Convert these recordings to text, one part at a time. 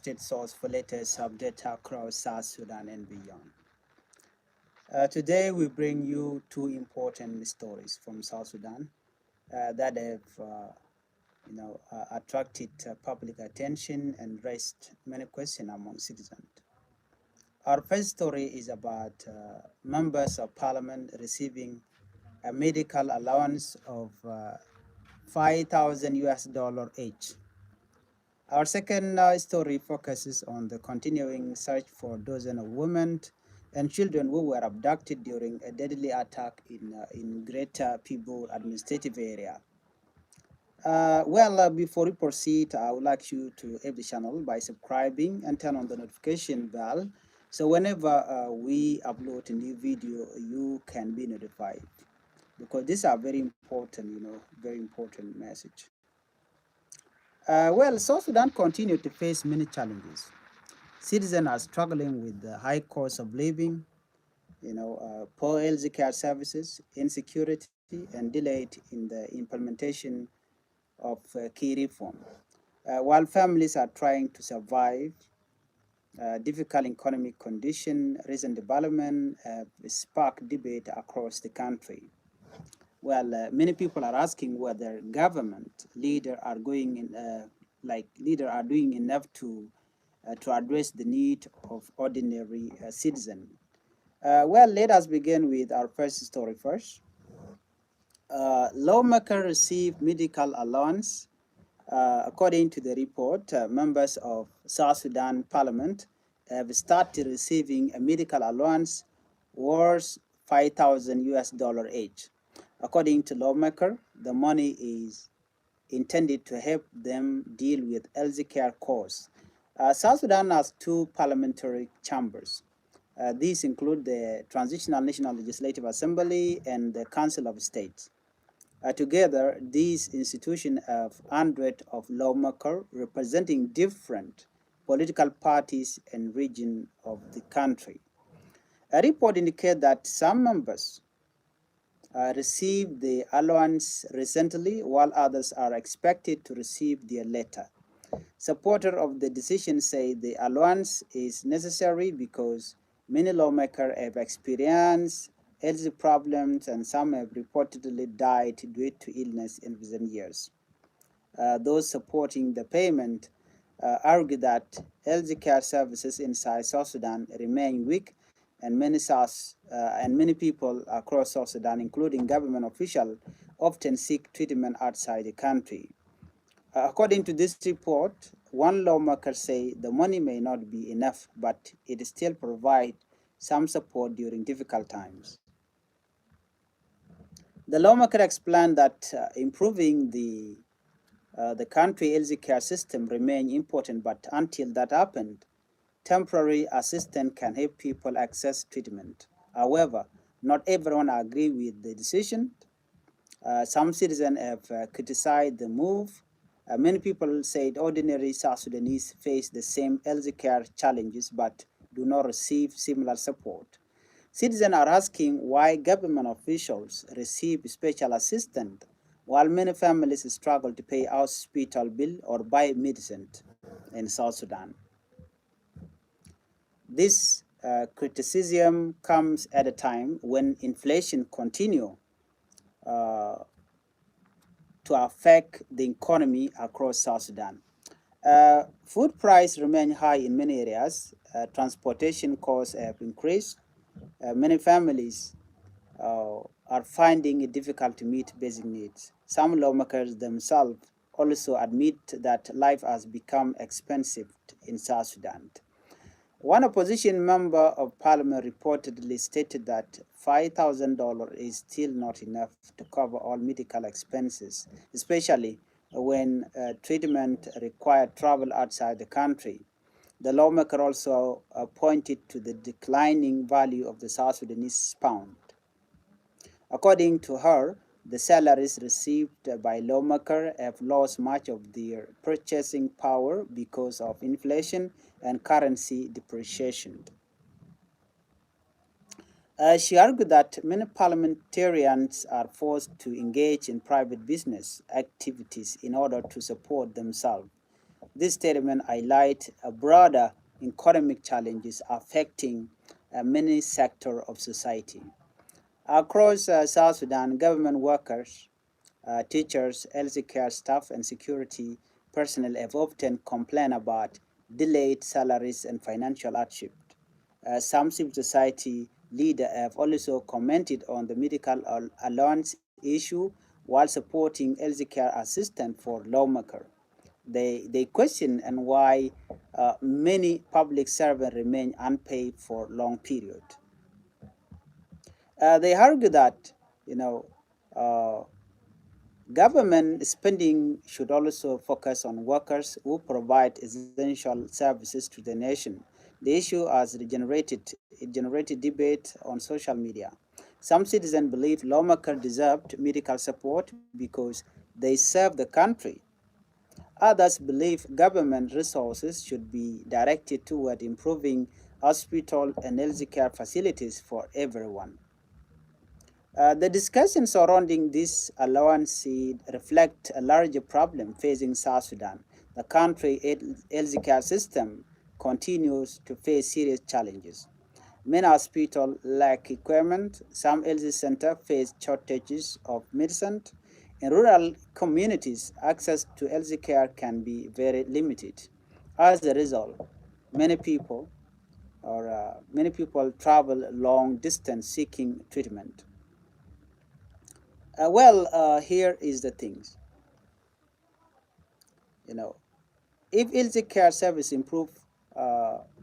trusted source for latest updates across South Sudan and beyond. Today, we bring you two important stories from South Sudan that have, attracted public attention and raised many questions among citizens. Our first story is about members of parliament receiving a medical allowance of 5,000 US dollar each. Our second story focuses on the continuing search for dozens of women and children who were abducted during a deadly attack in Greater Pibor administrative area. Before we proceed, I would like you to help the channel by subscribing and turn on the notification bell. So whenever we upload a new video, you can be notified because these are very important, very important message. South Sudan continued to face many challenges. Citizens are struggling with the high cost of living, poor health care services, insecurity, and delayed in the implementation of key reform. While families are trying to survive, difficult economic conditions, recent development have sparked debate across the country. Many people are asking whether government leaders are going in, leader are doing enough to address the need of ordinary citizens. Let us begin with our first story first. Lawmakers receive medical allowance. According to the report, members of South Sudan Parliament have started receiving a medical allowance worth 5,000 US dollar each. According to lawmaker, the money is intended to help them deal with healthcare costs. South Sudan has two parliamentary chambers. These include the Transitional National Legislative Assembly and the Council of States. Together, these institutions have hundreds of lawmakers representing different political parties and regions of the country. A report indicates that some members received the allowance recently, while others are expected to receive their later. Supporters of the decision say the allowance is necessary because many lawmakers have experienced health problems and some have reportedly died due to illness in recent years. Those supporting the payment argue that healthcare services inside South Sudan remain weak and many people across South Sudan, including government officials, often seek treatment outside the country. According to this report, one lawmaker say the money may not be enough, but it still provides some support during difficult times. The lawmaker explained that improving the country healthcare system remains important, but until that happened, temporary assistance can help people access treatment. However, not everyone agree with the decision. Some citizens have criticized the move. Many people said ordinary South Sudanese face the same healthcare challenges but do not receive similar support. Citizens are asking why government officials receive special assistance while many families struggle to pay hospital bill or buy medicine in South Sudan. This criticism comes at a time when inflation continues to affect the economy across South Sudan. Food prices remain high in many areas. Transportation costs have increased. Many families are finding it difficult to meet basic needs. Some lawmakers themselves also admit that life has become expensive in South Sudan. One opposition member of parliament reportedly stated that $5,000 is still not enough to cover all medical expenses, especially when treatment required travel outside the country. The lawmaker also pointed to the declining value of the South Sudanese pound. According to her, the salaries received by lawmakers have lost much of their purchasing power because of inflation and currency depreciation. She argued that many parliamentarians are forced to engage in private business activities in order to support themselves. This statement highlights a broader economic challenges affecting many sectors of society. Across South Sudan, government workers, teachers, healthcare staff, and security personnel have often complained about delayed salaries and financial hardship. Some civil society leaders have also commented on the medical allowance issue while supporting healthcare assistance for lawmakers. They question and why many public servants remain unpaid for long period. They argue that you know uh, government spending should also focus on workers who provide essential services to the nation. The issue has generated debate on social media. Some citizens believe lawmakers deserved medical support because they serve the country. Others believe government resources should be directed toward improving hospital and healthcare facilities for everyone. The discussion surrounding this allowance reflect a larger problem facing South Sudan. The country healthcare system continues to face serious challenges. Many hospitals lack equipment. Some health centers face shortages of medicine. In rural communities, access to healthcare can be very limited. As a result, many people many people travel long distance seeking treatment. Here is the things. You know, if health care service improve,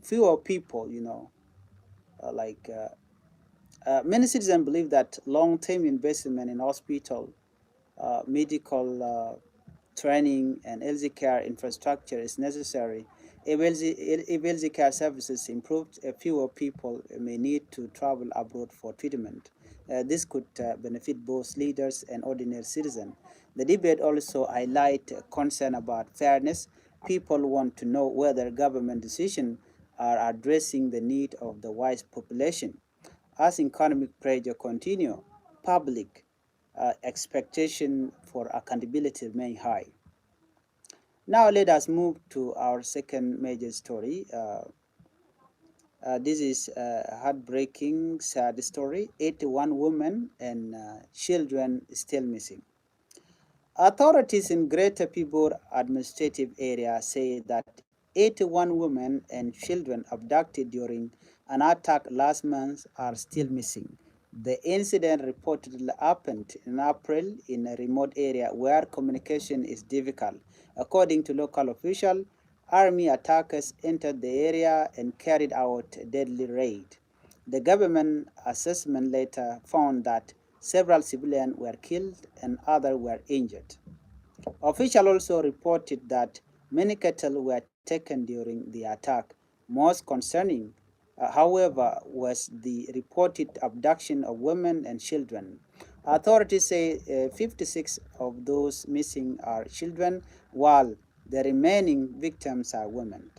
fewer people, like many citizens believe that long-term investment in hospital, medical training, and healthcare infrastructure is necessary. If healthcare services improved, fewer people may need to travel abroad for treatment. This could benefit both leaders and ordinary citizens. The debate also highlights concern about fairness. People want to know whether government decisions are addressing the need of the wise population. As economic pressure continue, public expectation for accountability remain high. Now let us move to our second major story. This is a heartbreaking, sad story. 81 women and children still missing. Authorities in Greater Pibor administrative area say that 81 women and children abducted during an attack last month are still missing. The incident reportedly happened in April in a remote area where communication is difficult. According to local officials, army attackers entered the area and carried out a deadly raid. The government assessment later found that several civilians were killed and others were injured. Officials also reported that many cattle were taken during the attack. Most concerning, however, was the reported abduction of women and children. Authorities say 56 of those missing are children, while the remaining victims are women.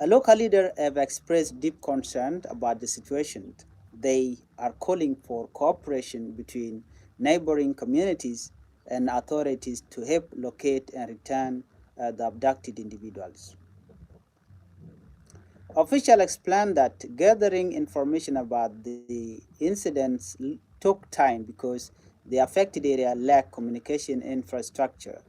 A local leader have expressed deep concern about the situation. They are calling for cooperation between neighboring communities and authorities to help locate and return the abducted individuals. Officials explained that gathering information about the incidents took time because the affected area lacked communication infrastructure.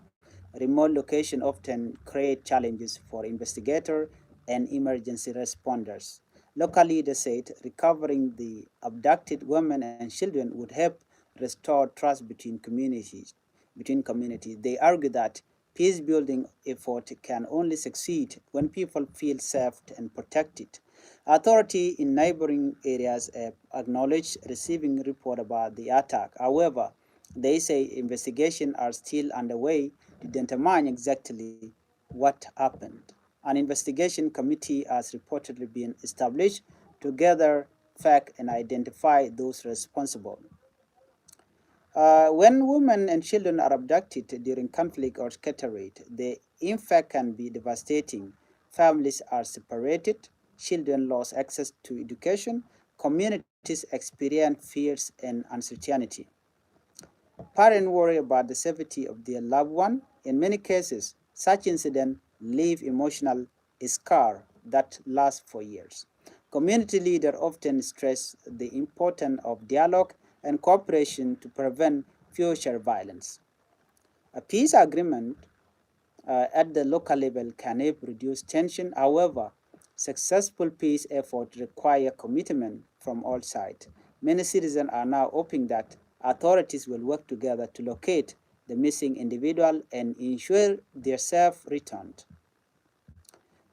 Remote locations often create challenges for investigators and emergency responders. Local leaders said recovering the abducted women and children would help restore trust between communities. They argue that peace building effort can only succeed when people feel safe and protected. Authority in neighboring areas have acknowledged receiving report about the attack. However, they say investigations are still underway to determine exactly what happened. An investigation committee has reportedly been established to gather facts and identify those responsible. When women and children are abducted during conflict or scattered, the impact can be devastating. Families are separated, children lose access to education, communities experience fears and uncertainty. Parents worry about the safety of their loved one. In many cases, Such incidents leave emotional scar that last for years. Community leaders often stress the importance of dialogue and cooperation to prevent future violence. A peace agreement at the local level can help reduce tension. However, successful peace efforts require commitment from all sides. Many citizens are now hoping that authorities will work together to locate the missing individual and ensure their safe return.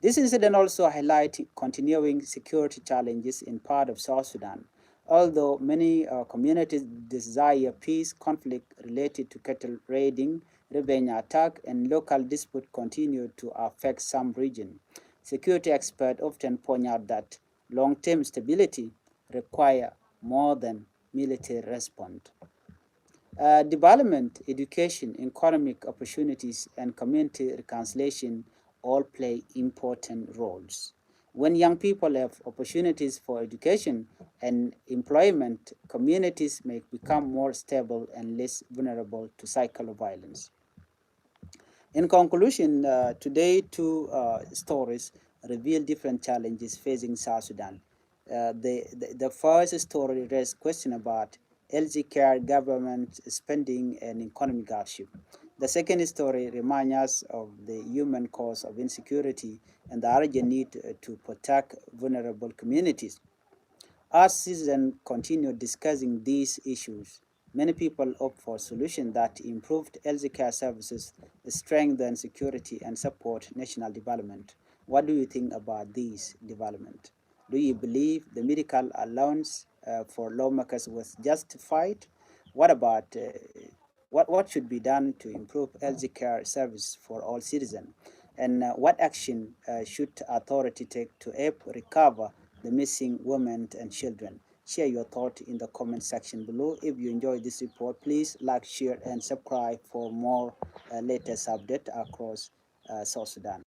This incident also highlights continuing security challenges in part of South Sudan. Although many communities desire peace, conflict related to cattle raiding, revenge attack, and local dispute continue to affect some regions. Security experts often point out that long-term stability requires more than military response. Development, education, economic opportunities, and community reconciliation all play important roles. When young people have opportunities for education and employment, communities may become more stable and less vulnerable to cycle of violence. In conclusion, today two stories reveal different challenges facing South Sudan. The first story raises question about LG care, government spending, and economic hardship. The second story reminds us of the human cause of insecurity and the urgent need to protect vulnerable communities. As citizens continue discussing these issues, many people opt for solutions that improve healthcare services, strengthen security, and support national development. What do you think about these developments? Do you believe the medical allowance for lawmakers was justified? What about what should be done to improve healthcare service for all citizens? And what action should authority take to help recover the missing women and children? Share your thought in the comment section below. If you enjoyed this report, please like, share, and subscribe for more latest update across South Sudan.